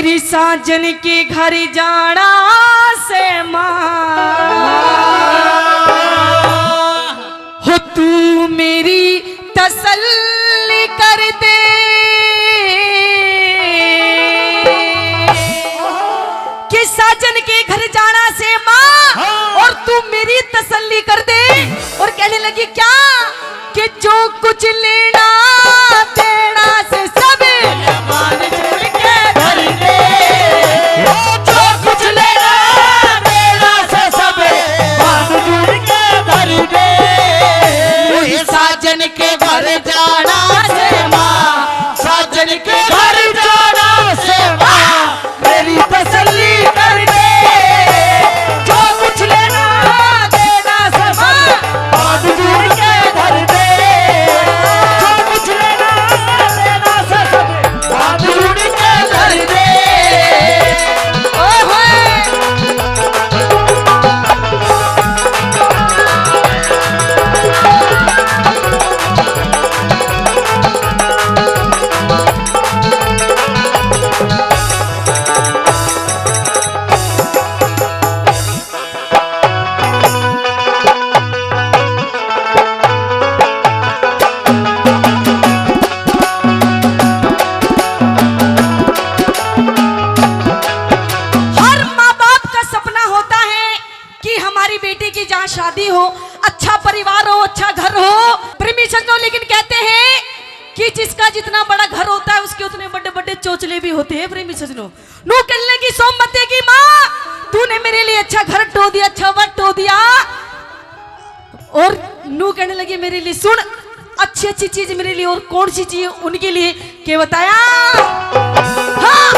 मेरी साजन के घर जाना से माँ हो तू मेरी तसल्ली कर दे कि साजन के घर जाना से माँ और तू मेरी तसल्ली कर दे। और कहने लगी क्या कि जो कुछ लेना देना से सब मान जोड़ के धर दे, जो कुछ लेना देना से सब मान जोड़ के धर दे। साजन के घर जाना से माँ, साजन के घर जाना से माँ मेरी तसल्ली कर दे, जो कुछ लेना देना से माँ मान जोड़ के धर दे, जो कुछ लेना देना से सब मान जोड़ के धर दे। ओहो शादी हो, अच्छा परिवार हो, अच्छा घर हो प्रेमी सज्जनों। लेकिन कहते हैं कि जिसका जितना बड़ा घर होता है उसके उतने बड़े बड़े चोचले भी होते हैं प्रेमी सज्जनों। नू कहने की सोमवती की माँ तूने मेरे लिए अच्छा घर टो दिया, अच्छा वट टो दिया। और नू कहने लगी मेरे लिए सुन अच्छी अच्छी चीज मेरे लिए और कौन सी चीज उनके लिए क्या बताया। हाँ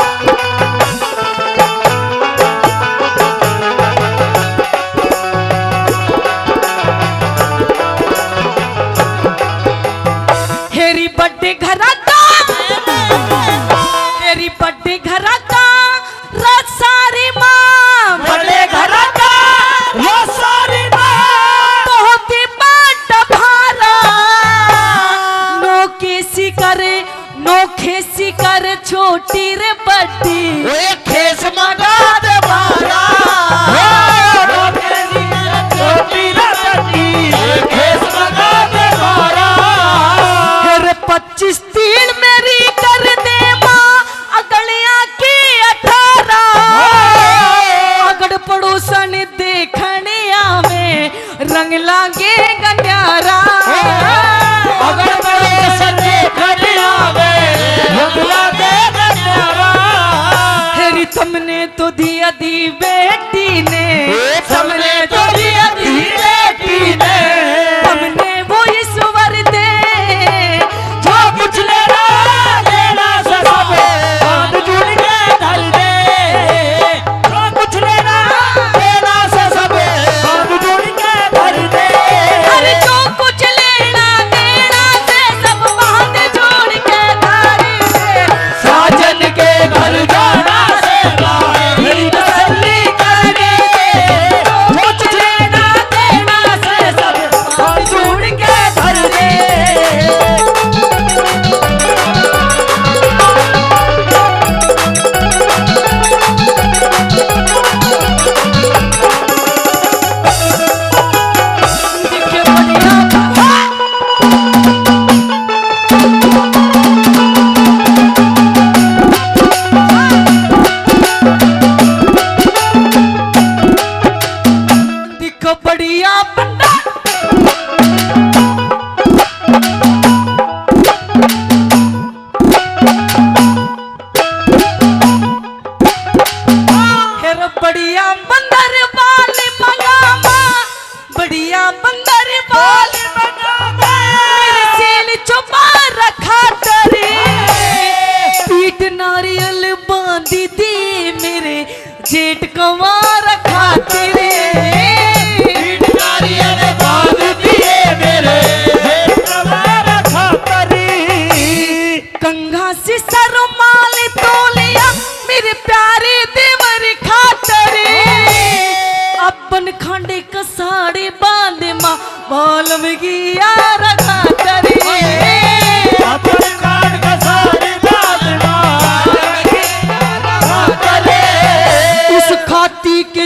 बड़े घरा का तेरी बड़े घरा का रात सारी माँ, बड़े घरा का रात सारी माँ बहुत ही बड़ा भारा नो कैसी करे नो खेसी कर छोटी रे बड़ी खेस मगा दे भारा नो कैसी कर छोटी रे बड़ी खेस मगा दे भारा। 25 तीन मेरी कर दे माँ अगलिया की 18 अगड़ पड़ोसन देखने आवे रंग लागे गन्यारा, अगड़ पड़ोसन देखने आवे रंग लागे गन्यारा। हेरी तुमने तो दिया दी बेटी ने, तुमने तो दिया दी बेटी ने, तुमने वो ईश्वर दे कुछ लेना देना से सब मान जोड़ के धर दे, जो कुछ लेना देना से सब मान जोड़ के धर दे। अरे जो कुछ लेना देना से सब मान जोड़ के धर दे, साजन के घर जाना से मेरी तसल्ली कर दे, जो कुछ लेना देना से सब मान जोड़ के धर दे। बढ़िया बंदा बढ़िया बंदर बाल मंगामा, बढ़िया बंदर बाल मंगामा मेरे सील छुपा रखा तेरे पीठ नारियल बांधी थी मेरे जेठ कवा रखा तेरे पीठ नारियल बांधी मेरे जेठ कवा रखा तेरे कंघा से सरमाल तोलिया मेरे प्यारे देवर खातरे अपन खंडे कसाड़े बांधे माँ बाल में गिया रखा तेरे अपन खंड कसाड़े बांधे माँ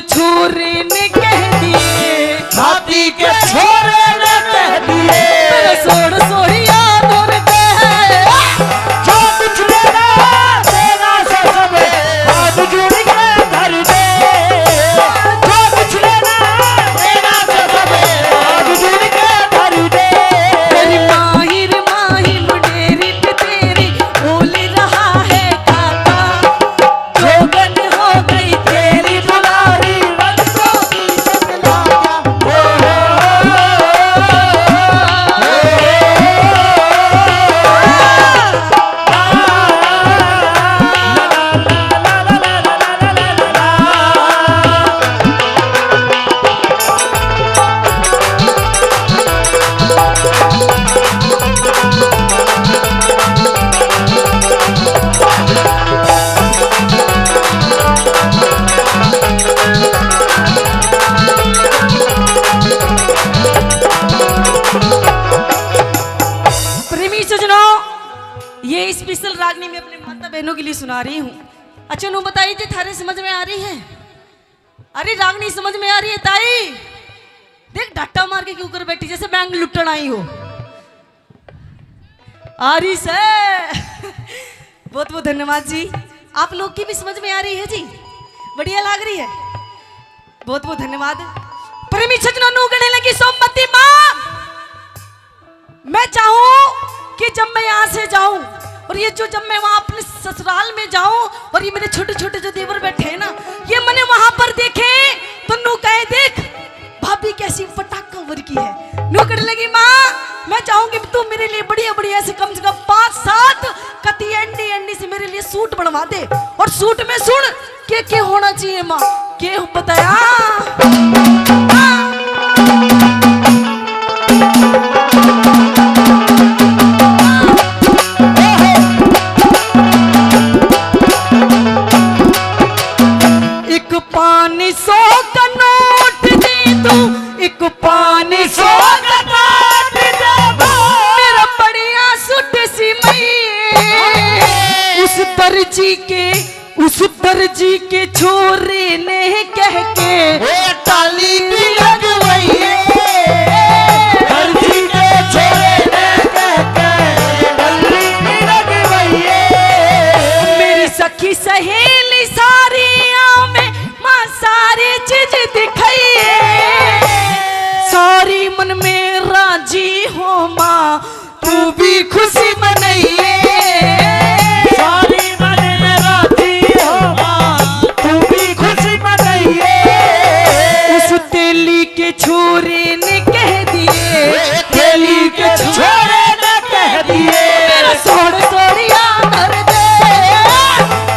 छोरे ने कह दिए, हाथी के छोरे ने कह दिए, मेरे सोड़ सोड़िया दूर दे, जो कुछ लेना तेरा से सब हाथ जोड़ के धर दे, जो कुछ लेना तेरा से सब हाथ जोड़ के धर दे। तेरी माहिर माही मुडेरी पे तेरी बोल रहा है काका, जोगन हो गई तेरी दुलारी रंगों की शक्ला प्रेमी सजनों, ये स्पेशल रागनी में अपने माता बहनों के लिए सुना रही हूँ। अच्छा नु बताइए जी, थारे समझ में आ रही है? अरे रागनी समझ में आ रही है ताई? देख डट्टा मार के क्यों कर बैठी जैसे बैंक लुटन आई हो। आ रही से बहुत बहुत धन्यवाद जी, आप लोग की भी समझ में आ रही है जी, बढ़िया लग रही है, बहुत बहुत धन्यवाद। प्रेमी सजनों नु गणे लगी सोमवती माँ, मैं चाहूं कि जब मैं यहाँ से जाऊं और ये जो जब मैं वहां अपने ससुराल में जाऊं और ये मेरे छोटे छोटे जो देवर बैठे हैं ना, ये मैंने वहां पर देखे तो नू कहे देख भाभी कैसी पटाखा वर की है। नू कहने लगी माँ मैं चाहूंगी तू मेरे लिए बढ़िया बढ़िया से कम 5-7 कति एंडी एंडी से मेरे लिए सूट बनवा दे, और सूट में सुन के होना चाहिए माँ, के बताया एक 500 का नोट दे दूं, एक 500 का नोट दे दूं, मेरा बढ़िया सूट सिमई। उस दर्जी के छोरे ने कह के ताली भी लगवाई दर्जी के छोरे ने कह के ताली भी लगवाई। मेरी सखी सहेली सारी में माँ सारी चीज दिखाइए, सारी मन में राजी हो माँ तू भी खुशी मनाइए, सारी मन में राजी हो माँ तू भी खुशी मनाइए। उस तेली के छोरे ने कह दिए, तेली के छोरे ने कह दिए, मेरा सोड़ सोड़िया धर दे,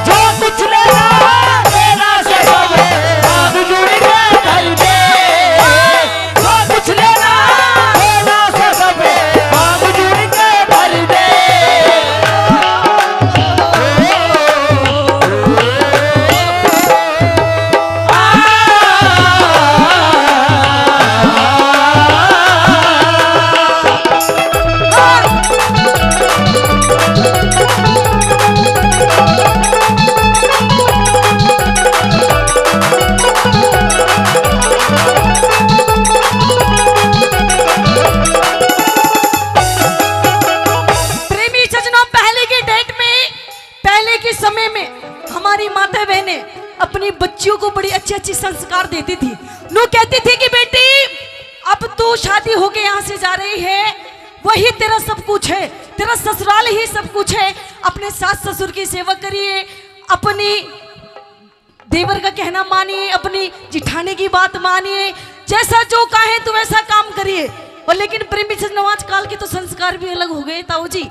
जो कुछ लेना तेरा से सब हाथ जोड़ के धर दे, जो कुछ लेना तेरा से सब हाथ जोड़ के धर दे। प्रेमी सजनों, पहले के डेट में, पहले के समय में हमारी माता बहनें अपनी बच्चियों को बड़ी अच्छी अच्छी संस्कार देती थी। नो कहती थी कि बेटी अब तू शादी होके यहाँ से जा रही है, वही तेरा सब कुछ है, तेरा ससुराल ही सब कुछ है, अपने सास ससुर की सेवा करिए, अपनी देवर का कहना मानिए, अपनी जिठानी की बात मानिए, जैसा जो कहे तुम ऐसा काम करिए। और लेकिन प्रेमी सजनों आजकल के तो संस्कार भी अलग हो गए ताऊ जी,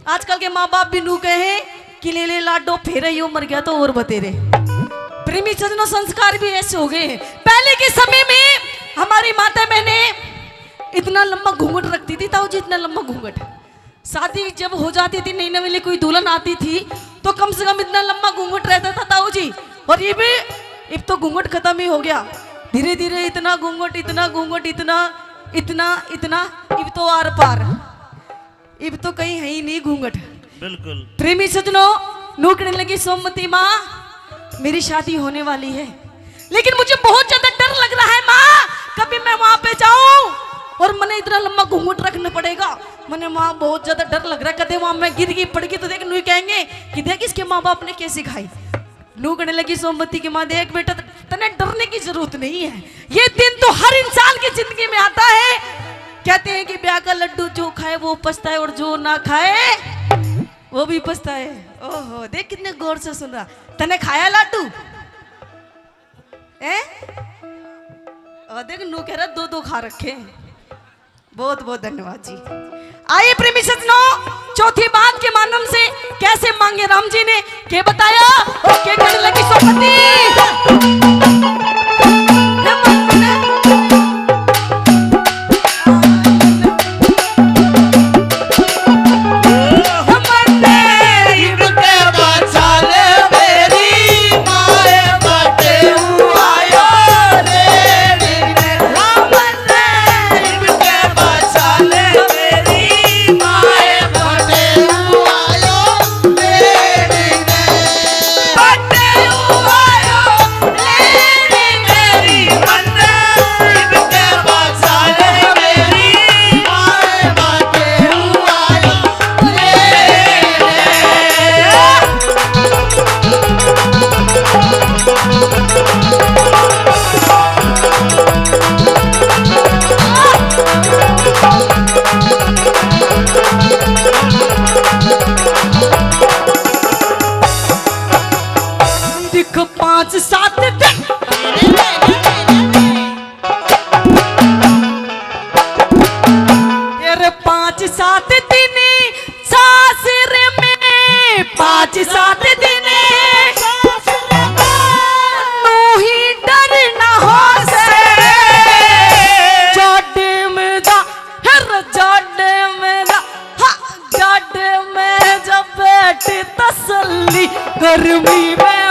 आजकल के माँ बाप भी नू कहे कि ले ले लाडो फेरे यो मर गया तो और बतेरे। प्रेमी सजनों संस्कार भी ऐसे हो गए हैं। पहले के समय में हमारी माता बहने इतना लंबा घूंघट रखती थी ताऊ जी, इतना लंबा घूंघट। शादी जब हो जाती थी, नई नवेली कोई दुल्हन आती थी तो कम से कम इतना लंबा घूंघट रहता था ताऊ जी। और ये भी अब तो घूंघट खत्म ही हो गया, धीरे धीरे इतना घूंघट इतना घूंघट इतना इतना इतना, अब तो आर पार, अब तो कहीं है ही नहीं घूंघट। बिल्कुल। प्रेमी सजनों, नोकने लगी सोमवती माँ मेरी शादी होने वाली है, लेकिन मुझे बहुत ज्यादा डर लग रहा है माँ, कभी मैं वहां पे जाऊं और मैंने इतना लंबा घूंघट रखना पड़ेगा। मैंने माँ बहुत ज्यादा डर लग रहा है, कदे वहां मैं गिर गई पड़ गई तो देख नू कहेंगे कि देख इसके माँ बाप ने कैसे खाई। नू कहने लगी सोमवती की माँ, देख बेटा तने डरने की जरूरत नहीं है, ये दिन तो हर इंसान की जिंदगी में आता है। कहते हैं कि ब्याह का लड्डू जो खाए वो पछताए और जो ना खाए वो भी पछताए। ओहो देख कितने गौर से सुन रहा। तने खाया लड्डू देख नू कह रहा दो खा रखे। बहुत बहुत धन्यवाद जी। आइए प्रेमी सज्जनों, चौथी बात के माध्यम से कैसे मांगे राम जी ने के बताया के करने लगी सोमवती। दिख 5-7 दिन अरे 5-7 दिन सासर में 5-7 दिन नू ही डर ना हो से जाडे में जा हर जाडे में जा जाडे में जब बैठ तसल्ली गर्मी में